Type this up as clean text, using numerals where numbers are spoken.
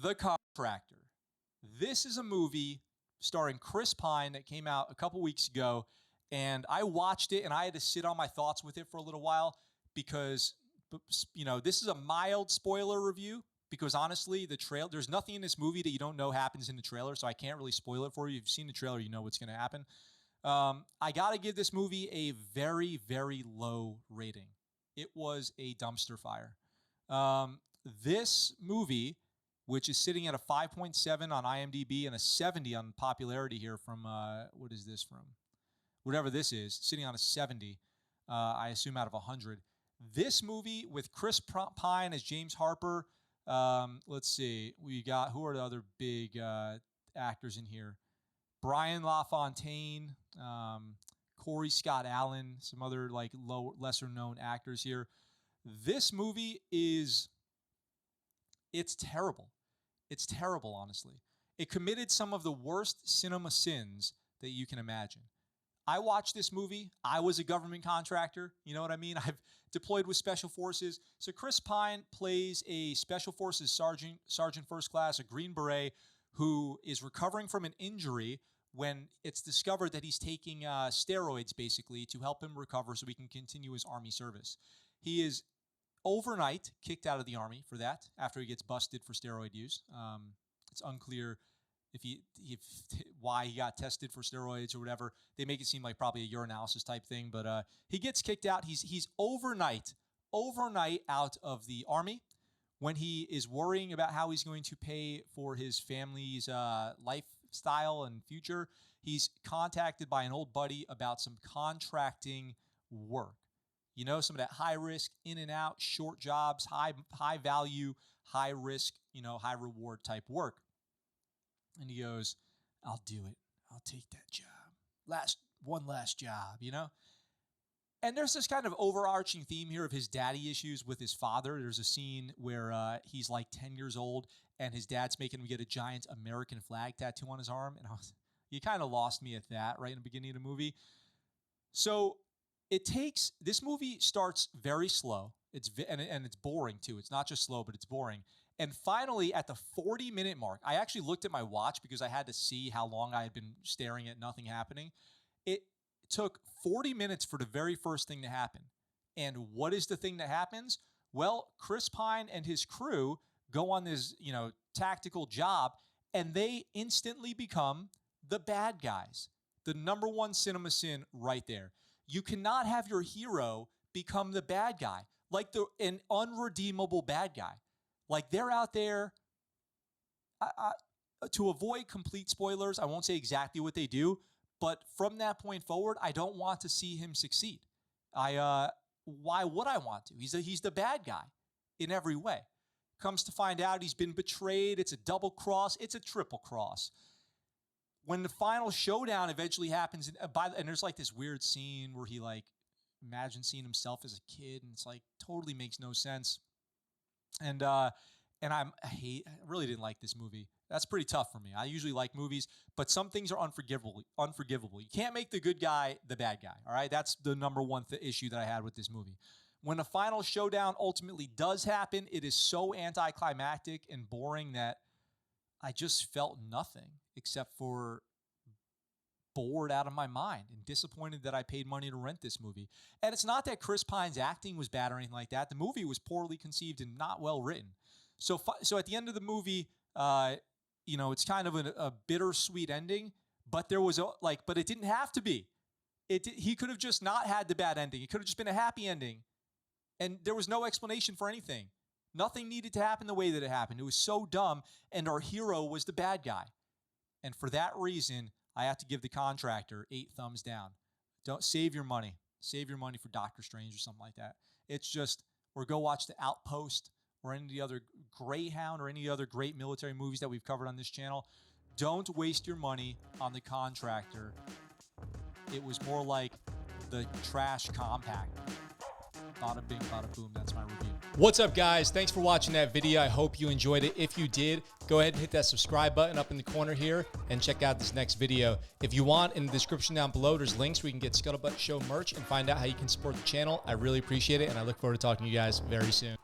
The Contractor. This is a movie starring Chris Pine that came out a couple weeks ago, and I watched it and I had to sit on my thoughts with it for a little while because, you know, this is a mild spoiler review because honestly, there's nothing in this movie that you don't know happens in the trailer, so I can't really spoil it for you. If you've seen the trailer, you know what's going to happen. I got to give this movie a very, very low rating. It was a dumpster fire. This movie, which is sitting at a 5.7 on IMDb and a 70 on popularity here from, what is this from? Whatever this is, sitting on a 70, I assume out of 100. This movie with Chris Pine as James Harper, let's see, who are the other big actors in here? Brian LaFontaine, Corey Scott Allen, some other like lesser known actors here. This movie it's terrible. It's terrible, honestly. It committed some of the worst cinema sins that you can imagine. I watched this movie. I was a government contractor. You know what I mean? I've deployed with Special Forces. So Chris Pine plays a Special Forces Sergeant First Class, a Green Beret, who is recovering from an injury when it's discovered that he's taking steroids, basically, to help him recover so he can continue his Army service. He is overnight kicked out of the Army for that after he gets busted for steroid use. It's unclear why he got tested for steroids or whatever. They make it seem like probably a urinalysis type thing, but he gets kicked out. He's overnight out of the Army when he is worrying about how he's going to pay for his family's lifestyle and future. He's contacted by an old buddy about some contracting work. You know, some of that high risk, in and out, short jobs, high value, high risk, high reward type work. And he goes, I'll do it. I'll take that job. One last job, And there's this kind of overarching theme here of his daddy issues with his father. There's a scene where he's like 10 years old and his dad's making him get a giant American flag tattoo on his arm. And you kind of lost me at that right in the beginning of the movie. So this movie starts very slow. And it's boring too. It's not just slow, but it's boring. And finally, at the 40-minute mark, I actually looked at my watch because I had to see how long I had been staring at nothing happening. It took 40 minutes for the very first thing to happen. And what is the thing that happens? Well, Chris Pine and his crew go on this, tactical job, and they instantly become the bad guys. The number one cinema sin right there. You cannot have your hero become the bad guy, like an unredeemable bad guy. Like they're out there, to avoid complete spoilers, I won't say exactly what they do, but from that point forward, I don't want to see him succeed. Why would I want to? He's the bad guy in every way. Comes to find out he's been betrayed. It's a double cross. It's a triple cross. When the final showdown eventually happens, and there's like this weird scene where he like imagines seeing himself as a kid, and it's like totally makes no sense. And I really didn't like this movie. That's pretty tough for me. I usually like movies, but some things are unforgivable. You can't make the good guy the bad guy, all right? That's the number one issue that I had with this movie. When the final showdown ultimately does happen, it is so anticlimactic and boring that I just felt nothing except for bored out of my mind and disappointed that I paid money to rent this movie. And it's not that Chris Pine's acting was bad or anything like that. The movie was poorly conceived and not well written. So at the end of the movie, it's kind of a bittersweet ending, but but it didn't have to be. He could have just not had the bad ending. It could have just been a happy ending. And there was no explanation for anything. Nothing needed to happen the way that it happened. It was so dumb, and our hero was the bad guy. And for that reason, I have to give The Contractor 8 thumbs down. Don't save your money. Save your money for Doctor Strange or something like that. It's just, or go watch The Outpost or any of the other Greyhound or any other great military movies that we've covered on this channel. Don't waste your money on The Contractor. It was more like the trash compact. Bada bing, bada boom. That's my review. What's up, guys? Thanks for watching that video. I hope you enjoyed it. If you did, go ahead and hit that subscribe button up in the corner here and check out this next video. If you want, in the description down below, there's links where you can get Scuttlebutt Show merch and find out how you can support the channel. I really appreciate it, and I look forward to talking to you guys very soon.